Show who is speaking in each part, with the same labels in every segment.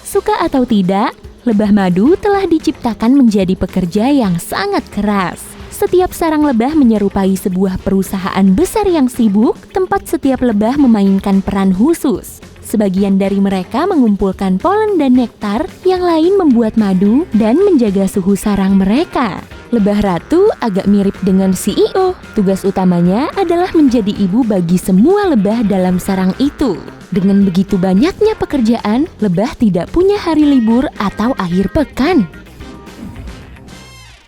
Speaker 1: Suka atau tidak, lebah madu telah diciptakan menjadi pekerja yang sangat keras. Setiap sarang lebah menyerupai sebuah perusahaan besar yang sibuk, tempat setiap lebah memainkan peran khusus. Sebagian dari mereka mengumpulkan polen dan nektar, yang lain membuat madu dan menjaga suhu sarang mereka. Lebah ratu agak mirip dengan CEO. Tugas utamanya adalah menjadi ibu bagi semua lebah dalam sarang itu. Dengan begitu banyaknya pekerjaan, lebah tidak punya hari libur atau akhir pekan.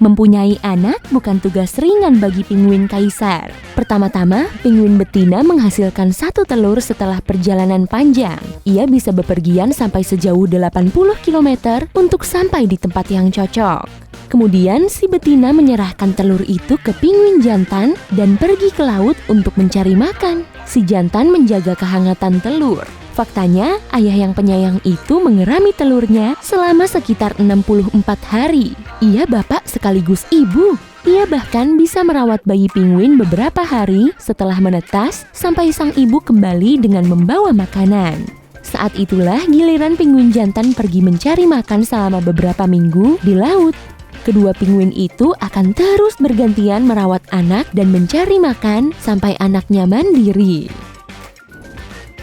Speaker 1: Mempunyai anak bukan tugas ringan bagi penguin kaisar. Pertama-tama, penguin betina menghasilkan 1 telur setelah perjalanan panjang. Ia bisa bepergian sampai sejauh 80 km untuk sampai di tempat yang cocok. Kemudian si betina menyerahkan telur itu ke penguin jantan dan pergi ke laut untuk mencari makan. Si jantan menjaga kehangatan telur. Faktanya, ayah yang penyayang itu mengerami telurnya selama sekitar 64 hari. Ia bapak sekaligus ibu. Ia bahkan bisa merawat bayi penguin beberapa hari setelah menetas sampai sang ibu kembali dengan membawa makanan. Saat itulah giliran penguin jantan pergi mencari makan selama beberapa minggu di laut. Kedua penguin itu akan terus bergantian merawat anak dan mencari makan sampai anaknya mandiri.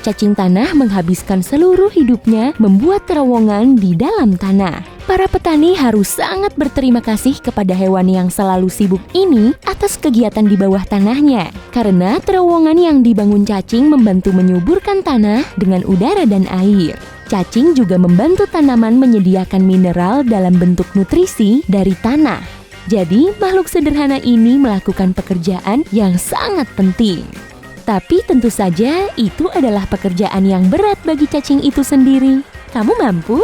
Speaker 1: Cacing tanah menghabiskan seluruh hidupnya membuat terowongan di dalam tanah. Para petani harus sangat berterima kasih kepada hewan yang selalu sibuk ini atas kegiatan di bawah tanahnya. Karena terowongan yang dibangun cacing membantu menyuburkan tanah dengan udara dan air. Cacing juga membantu tanaman menyediakan mineral dalam bentuk nutrisi dari tanah. Jadi, makhluk sederhana ini melakukan pekerjaan yang sangat penting. Tapi tentu saja itu adalah pekerjaan yang berat bagi cacing itu sendiri. Kamu mampu?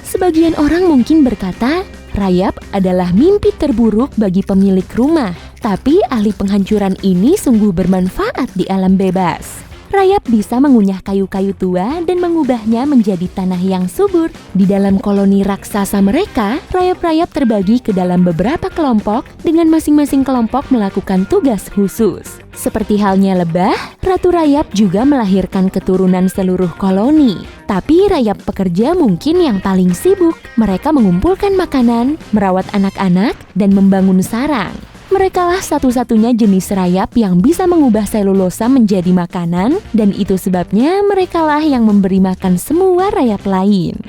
Speaker 1: Sebagian orang mungkin berkata, rayap adalah mimpi terburuk bagi pemilik rumah. Tapi ahli penghancuran ini sungguh bermanfaat di alam bebas. Rayap bisa mengunyah kayu-kayu tua dan mengubahnya menjadi tanah yang subur. Di dalam koloni raksasa mereka, rayap-rayap terbagi ke dalam beberapa kelompok dengan masing-masing kelompok melakukan tugas khusus. Seperti halnya lebah, ratu rayap juga melahirkan keturunan seluruh koloni. Tapi rayap pekerja mungkin yang paling sibuk. Mereka mengumpulkan makanan, merawat anak-anak, dan membangun sarang. Merekalah satu-satunya jenis rayap yang bisa mengubah selulosa menjadi makanan, dan itu sebabnya merekalah yang memberi makan semua rayap lain.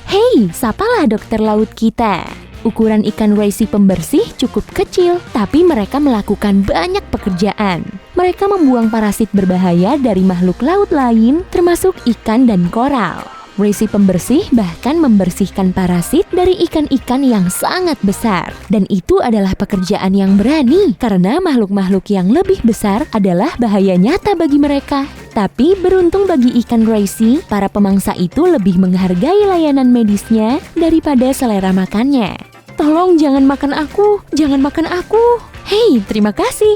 Speaker 1: Hei, sapalah dokter laut kita. Ukuran ikan raisi pembersih cukup kecil, tapi mereka melakukan banyak pekerjaan. Mereka membuang parasit berbahaya dari makhluk laut lain, termasuk ikan dan koral. Raisi pembersih bahkan membersihkan parasit dari ikan-ikan yang sangat besar. Dan itu adalah pekerjaan yang berani, karena makhluk-makhluk yang lebih besar adalah bahaya nyata bagi mereka. Tapi beruntung bagi ikan raisi, para pemangsa itu lebih menghargai layanan medisnya daripada selera makannya. Tolong jangan makan aku, jangan makan aku. Hei, terima kasih.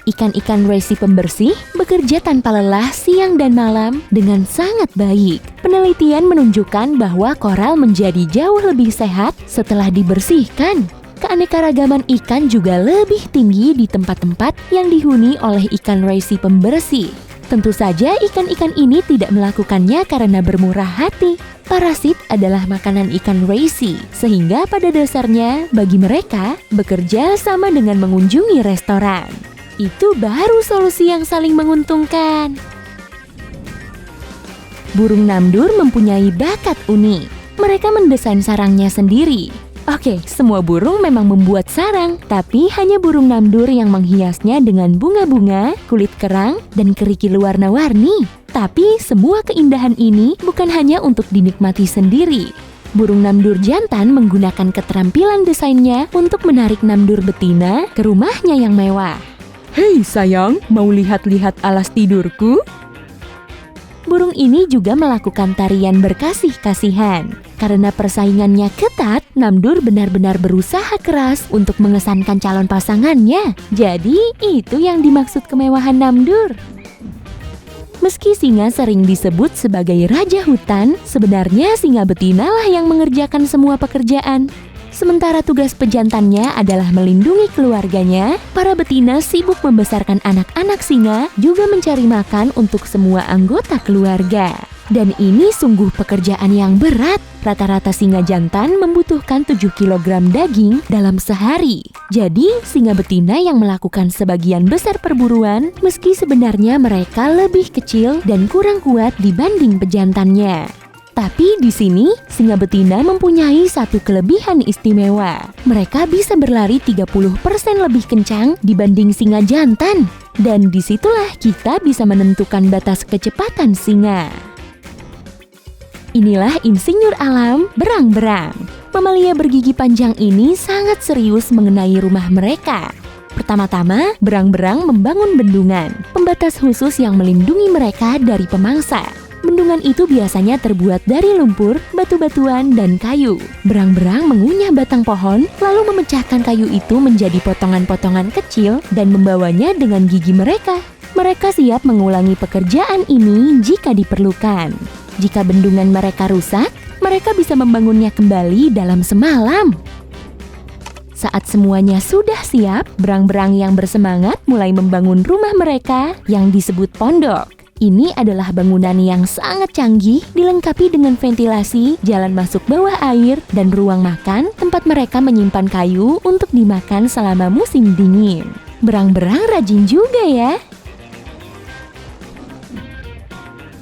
Speaker 1: Ikan-ikan raisi pembersih bekerja tanpa lelah siang dan malam dengan sangat baik. Penelitian menunjukkan bahwa koral menjadi jauh lebih sehat setelah dibersihkan. Keanekaragaman ikan juga lebih tinggi di tempat-tempat yang dihuni oleh ikan raisi pembersih. Tentu saja ikan-ikan ini tidak melakukannya karena bermurah hati. Parasit adalah makanan ikan raisi, sehingga pada dasarnya bagi mereka bekerja sama dengan mengunjungi restoran. Itu baru solusi yang saling menguntungkan. Burung namdur mempunyai bakat unik. Mereka mendesain sarangnya sendiri. Oke, semua burung memang membuat sarang, tapi hanya burung namdur yang menghiasnya dengan bunga-bunga, kulit kerang, dan kerikil warna-warni. Tapi semua keindahan ini bukan hanya untuk dinikmati sendiri. Burung namdur jantan menggunakan keterampilan desainnya untuk menarik namdur betina ke rumahnya yang mewah. Hei sayang, mau lihat-lihat alas tidurku? Burung ini juga melakukan tarian berkasih-kasihan. Karena persaingannya ketat, namdur benar-benar berusaha keras untuk mengesankan calon pasangannya. Jadi, itu yang dimaksud kemewahan namdur. Meski singa sering disebut sebagai raja hutan, sebenarnya singa betina lah yang mengerjakan semua pekerjaan. Sementara tugas pejantannya adalah melindungi keluarganya, para betina sibuk membesarkan anak-anak singa, juga mencari makan untuk semua anggota keluarga. Dan ini sungguh pekerjaan yang berat. Rata-rata singa jantan membutuhkan 7 kg daging dalam sehari. Jadi, singa betina yang melakukan sebagian besar perburuan, meski sebenarnya mereka lebih kecil dan kurang kuat dibanding pejantannya. Tapi di sini, singa betina mempunyai satu kelebihan istimewa. Mereka bisa berlari 30% lebih kencang dibanding singa jantan. Dan disitulah kita bisa menentukan batas kecepatan singa. Inilah insinyur alam berang-berang. Mamalia bergigi panjang ini sangat serius mengenai rumah mereka. Pertama-tama, berang-berang membangun bendungan, pembatas khusus yang melindungi mereka dari pemangsa. Bendungan itu biasanya terbuat dari lumpur, batu-batuan, dan kayu. Berang-berang mengunyah batang pohon, lalu memecahkan kayu itu menjadi potongan-potongan kecil dan membawanya dengan gigi mereka. Mereka siap mengulangi pekerjaan ini jika diperlukan. Jika bendungan mereka rusak, mereka bisa membangunnya kembali dalam semalam. Saat semuanya sudah siap, berang-berang yang bersemangat mulai membangun rumah mereka yang disebut pondok. Ini adalah bangunan yang sangat canggih, dilengkapi dengan ventilasi, jalan masuk bawah air, dan ruang makan tempat mereka menyimpan kayu untuk dimakan selama musim dingin. Berang-berang rajin juga ya.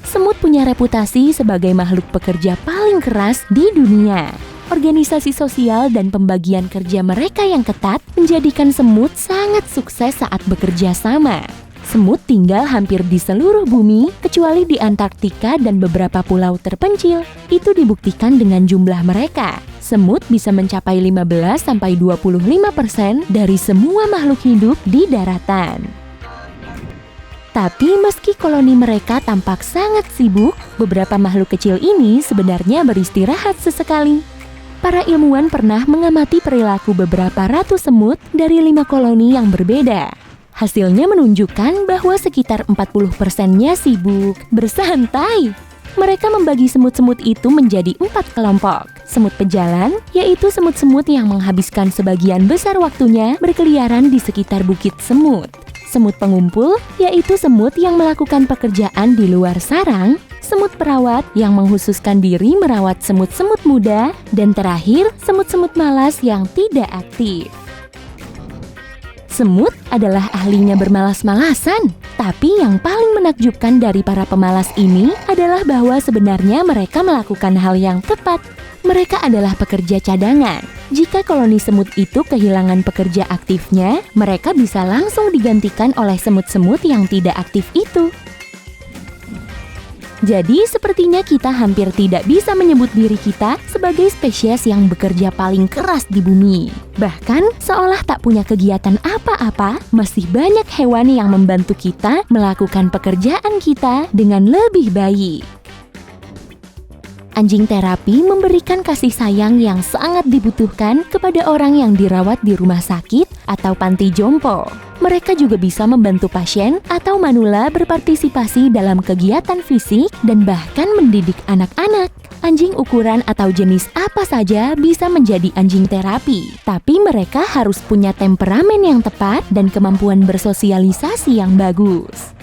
Speaker 1: Semut punya reputasi sebagai makhluk pekerja paling keras di dunia. Organisasi sosial dan pembagian kerja mereka yang ketat menjadikan semut sangat sukses saat bekerja sama. Semut tinggal hampir di seluruh bumi, kecuali di Antartika dan beberapa pulau terpencil. Itu dibuktikan dengan jumlah mereka. Semut bisa mencapai 15-25% dari semua makhluk hidup di daratan. Tapi meski koloni mereka tampak sangat sibuk, beberapa makhluk kecil ini sebenarnya beristirahat sesekali. Para ilmuwan pernah mengamati perilaku beberapa ratus semut dari 5 koloni yang berbeda. Hasilnya menunjukkan bahwa sekitar 40%-nya sibuk bersantai. Mereka membagi semut-semut itu menjadi 4 kelompok. Semut pejalan, yaitu semut-semut yang menghabiskan sebagian besar waktunya berkeliaran di sekitar bukit semut. Semut pengumpul, yaitu semut yang melakukan pekerjaan di luar sarang. Semut perawat yang menghususkan diri merawat semut-semut muda. Dan terakhir, semut-semut malas yang tidak aktif. Semut adalah ahlinya bermalas-malasan. Tapi yang paling menakjubkan dari para pemalas ini adalah bahwa sebenarnya mereka melakukan hal yang tepat. Mereka adalah pekerja cadangan. Jika koloni semut itu kehilangan pekerja aktifnya, mereka bisa langsung digantikan oleh semut-semut yang tidak aktif itu. Jadi, sepertinya kita hampir tidak bisa menyebut diri kita sebagai spesies yang bekerja paling keras di bumi. Bahkan, seolah tak punya kegiatan apa-apa, masih banyak hewan yang membantu kita melakukan pekerjaan kita dengan lebih baik. Anjing terapi memberikan kasih sayang yang sangat dibutuhkan kepada orang yang dirawat di rumah sakit atau panti jompo. Mereka juga bisa membantu pasien atau manula berpartisipasi dalam kegiatan fisik dan bahkan mendidik anak-anak. Anjing ukuran atau jenis apa saja bisa menjadi anjing terapi, tapi mereka harus punya temperamen yang tepat dan kemampuan bersosialisasi yang bagus.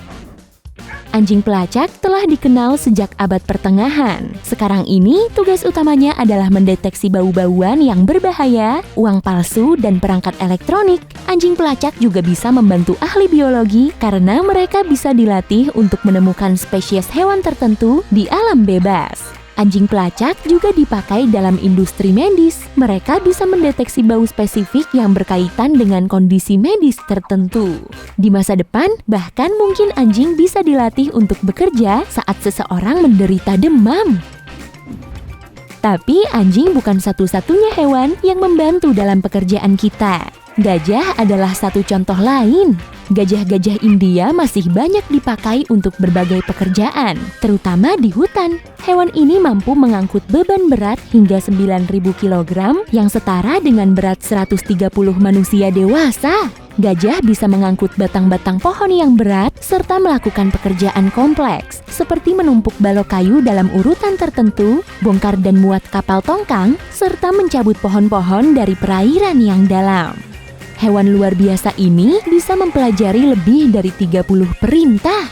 Speaker 1: Anjing pelacak telah dikenal sejak abad pertengahan. Sekarang ini, tugas utamanya adalah mendeteksi bau-bauan yang berbahaya, uang palsu, dan perangkat elektronik. Anjing pelacak juga bisa membantu ahli biologi karena mereka bisa dilatih untuk menemukan spesies hewan tertentu di alam bebas. Anjing pelacak juga dipakai dalam industri medis. Mereka bisa mendeteksi bau spesifik yang berkaitan dengan kondisi medis tertentu. Di masa depan, bahkan mungkin anjing bisa dilatih untuk bekerja saat seseorang menderita demam. Tapi anjing bukan satu-satunya hewan yang membantu dalam pekerjaan kita. Gajah adalah satu contoh lain. Gajah-gajah India masih banyak dipakai untuk berbagai pekerjaan, terutama di hutan. Hewan ini mampu mengangkut beban berat hingga 9.000 kg yang setara dengan berat 130 manusia dewasa. Gajah bisa mengangkut batang-batang pohon yang berat serta melakukan pekerjaan kompleks. seperti menumpuk balok kayu dalam urutan tertentu, bongkar dan muat kapal tongkang, serta mencabut pohon-pohon dari perairan yang dalam. Hewan luar biasa ini bisa mempelajari lebih dari 30 perintah.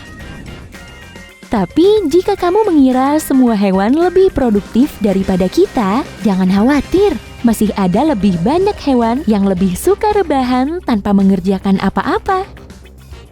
Speaker 1: Tapi jika kamu mengira semua hewan lebih produktif daripada kita, jangan khawatir. Masih ada lebih banyak hewan yang lebih suka rebahan tanpa mengerjakan apa-apa.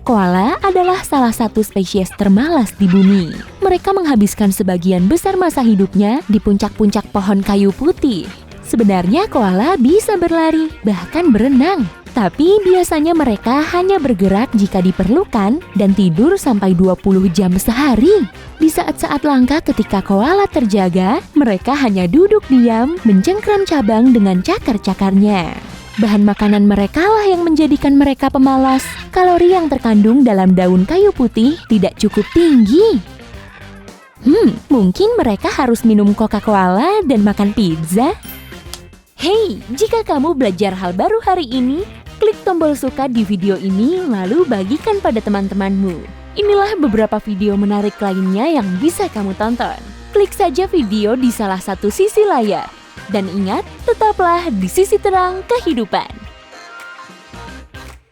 Speaker 1: Koala adalah salah satu spesies termalas di bumi. Mereka menghabiskan sebagian besar masa hidupnya di puncak-puncak pohon kayu putih. Sebenarnya koala bisa berlari, bahkan berenang. Tapi biasanya mereka hanya bergerak jika diperlukan dan tidur sampai 20 jam sehari. Di saat-saat langka ketika koala terjaga, mereka hanya duduk diam, mencengkram cabang dengan cakar-cakarnya. Bahan makanan mereka lah yang menjadikan mereka pemalas. Kalori yang terkandung dalam daun kayu putih tidak cukup tinggi. Mungkin mereka harus minum Coca-Cola dan makan pizza? Hey, jika kamu belajar hal baru hari ini, klik tombol suka di video ini lalu bagikan pada teman-temanmu. Inilah beberapa video menarik lainnya yang bisa kamu tonton. Klik saja video di salah satu sisi layar. Dan ingat, tetaplah di sisi terang kehidupan.